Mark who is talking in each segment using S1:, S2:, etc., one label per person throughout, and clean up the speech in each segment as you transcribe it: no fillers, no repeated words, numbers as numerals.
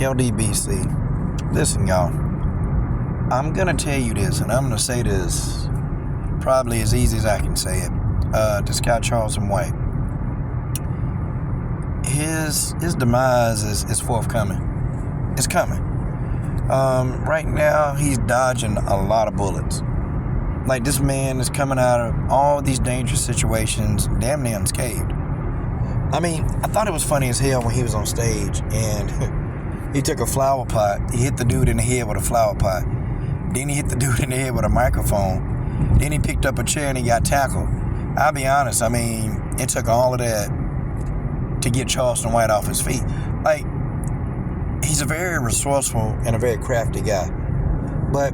S1: LDBC. Listen, y'all. I'm going to tell you this, and I'm going to say this probably as easy as I can say it. This guy, Charleston White. His demise is forthcoming. It's coming. Right now, he's dodging a lot of bullets. Like, this man is coming out of all these dangerous situations damn near unscathed. I mean, I thought it was funny as hell when he was on stage and he took a flower pot. He hit the dude in the head with a flower pot. Then he hit the dude in the head with a microphone. Then he picked up a chair and he got tackled. I'll be honest, I mean, it took all of that to get Charleston White off his feet. Like, he's a very resourceful and a very crafty guy. But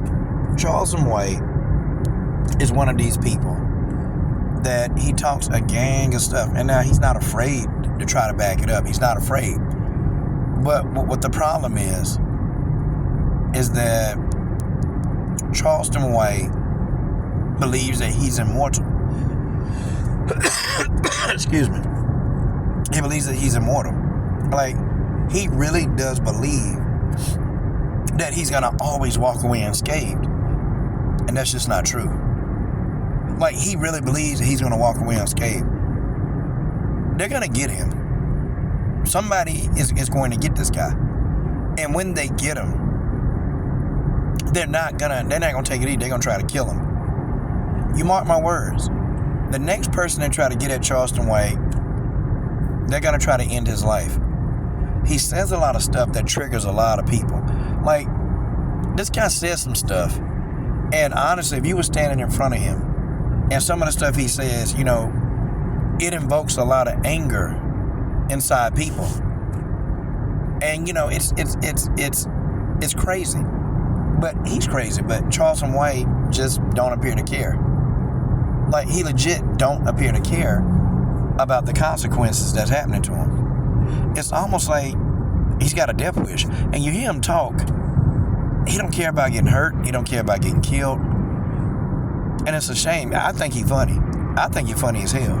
S1: Charleston White is one of these people that he talks a gang of stuff, and now he's not afraid to try to back it up. He's not afraid. But what the problem is that Charleston White believes that he's immortal. Excuse me. He believes that he's immortal. Like, he really does believe that he's gonna always walk away unscathed. And that's just not true. Like, he really believes that he's gonna walk away unscathed. They're gonna get him. Somebody is going to get this guy. And when they get him, they're not gonna take it easy. They're gonna try to kill him. You mark my words. The next person that try to get at Charleston White, they're gonna try to end his life. He says a lot of stuff that triggers a lot of people. Like, this guy says some stuff, and honestly, if you were standing in front of him, and some of the stuff he says, you know, it invokes a lot of anger inside people. And, you know, it's crazy. But he's crazy. But Charleston White just don't appear to care. Like, he legit don't appear to care about the consequences that's happening to him. It's almost like he's got a death wish. And you hear him talk, he don't care about getting hurt. He don't care about getting killed. And it's a shame. I think he's funny. I think he's funny as hell.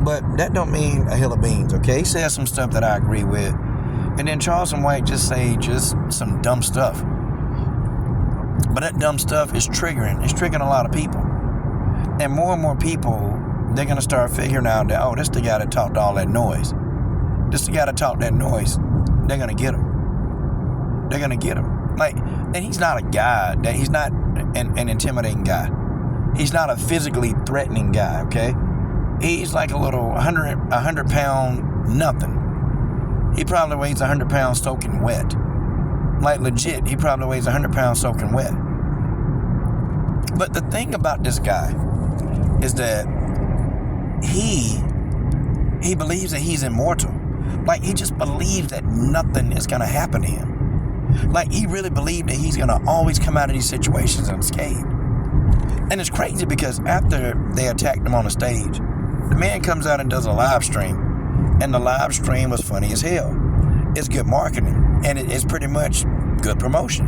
S1: But that don't mean a hill of beans, okay? He says some stuff that I agree with. And then Charleston White just some dumb stuff. But that dumb stuff is triggering. It's triggering a lot of people. And more people, they're going to start figuring out that, oh, this the guy that talked all that noise. This the guy that talked that noise. They're going to get him. They're going to get him. Like, and he's not a guy. He's not an intimidating guy. He's not a physically threatening guy, okay? He's like a little 100-pound nothing. He probably weighs 100 pounds soaking wet. Like, legit, he probably weighs 100 pounds soaking wet. But the thing about this guy is that he believes that he's immortal. Like, he just believes that nothing is going to happen to him. Like, he really believes that he's going to always come out of these situations unscathed. And it's crazy because after they attacked him on the stage, the man comes out and does a live stream. And the live stream was funny as hell. It's good marketing. And it's pretty much good promotion.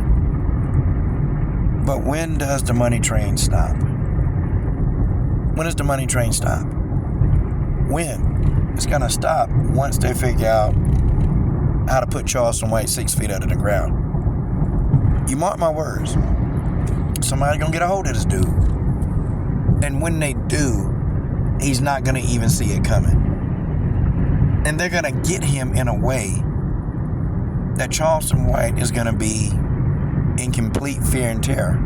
S1: But when does the money train stop? When does the money train stop? When? It's going to stop once they figure out how to put Charleston White 6 feet under the ground. You mark my words. Somebody's going to get a hold of this dude. And when they do, he's not going to even see it coming. And they're going to get him in a way that Charleston White is going to be in complete fear and terror.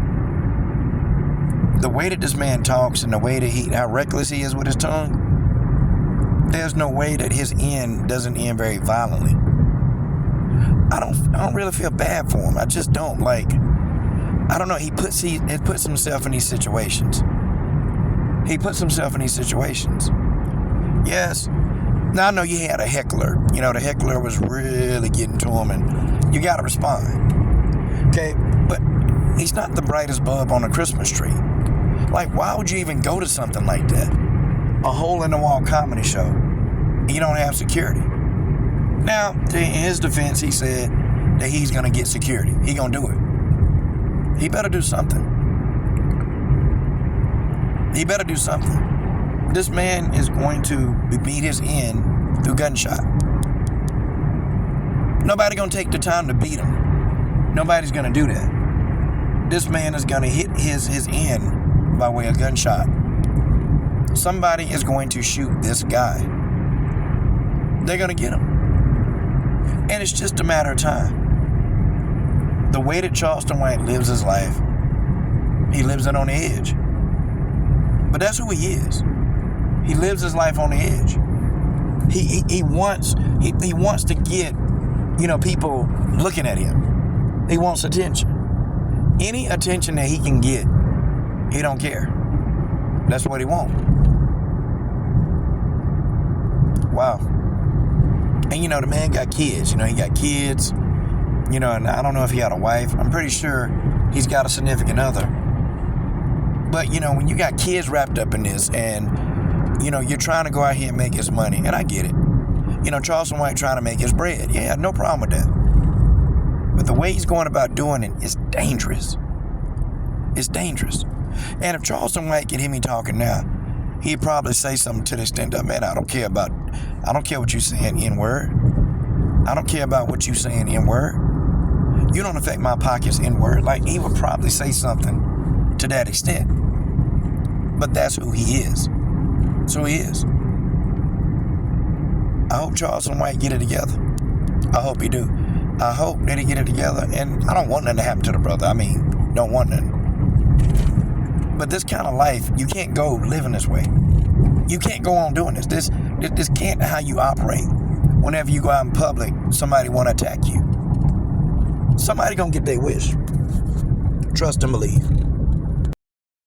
S1: The way that this man talks and the way that how reckless he is with his tongue, there's no way that his end doesn't end very violently. I don't really feel bad for him. I just don't. Like, I don't know. He puts himself in these situations. He puts himself in these situations. Yes. Now, I know you had a heckler. You know, the heckler was really getting to him, and you got to respond. Okay? But he's not the brightest bulb on a Christmas tree. Like, why would you even go to something like that? A hole-in-the-wall comedy show. You don't have security. Now, in his defense, he said that he's going to get security. He's going to do it. He better do something. He better do something. This man is going to meet his end through gunshot. Nobody gonna take the time to beat him. Nobody's gonna do that. This man is gonna hit his end by way of gunshot. Somebody is going to shoot this guy. They're gonna get him. And it's just a matter of time. The way that Charleston White lives his life, he lives it on the edge. But that's who he is. He lives his life on the edge. He wants to get, people looking at him. He wants attention. Any attention that he can get, he don't care. That's what he wants. Wow. And the man got kids. He got kids. And I don't know if he had a wife. I'm pretty sure he's got a significant other. But, when you got kids wrapped up in this and, you're trying to go out here and make his money, and I get it. Charleston White trying to make his bread. Yeah, no problem with that. But the way he's going about doing it is dangerous. It's dangerous. And if Charleston White can hear me talking now, he'd probably say something to the extent of, man, I don't care what you're saying, N-word. I don't care about what you're saying, N-word. You don't affect my pockets, N-word. Like, he would probably say something to that extent. But that's who he is. So he is. I hope Charleston White get it together. I hope he do. I hope that he get it together. And I don't want nothing to happen to the brother. I mean, don't want nothing. But this kind of life, you can't go living this way. You can't go on doing this. This can't how you operate. Whenever you go out in public, somebody want to attack you. Somebody gonna get their wish. Trust and believe.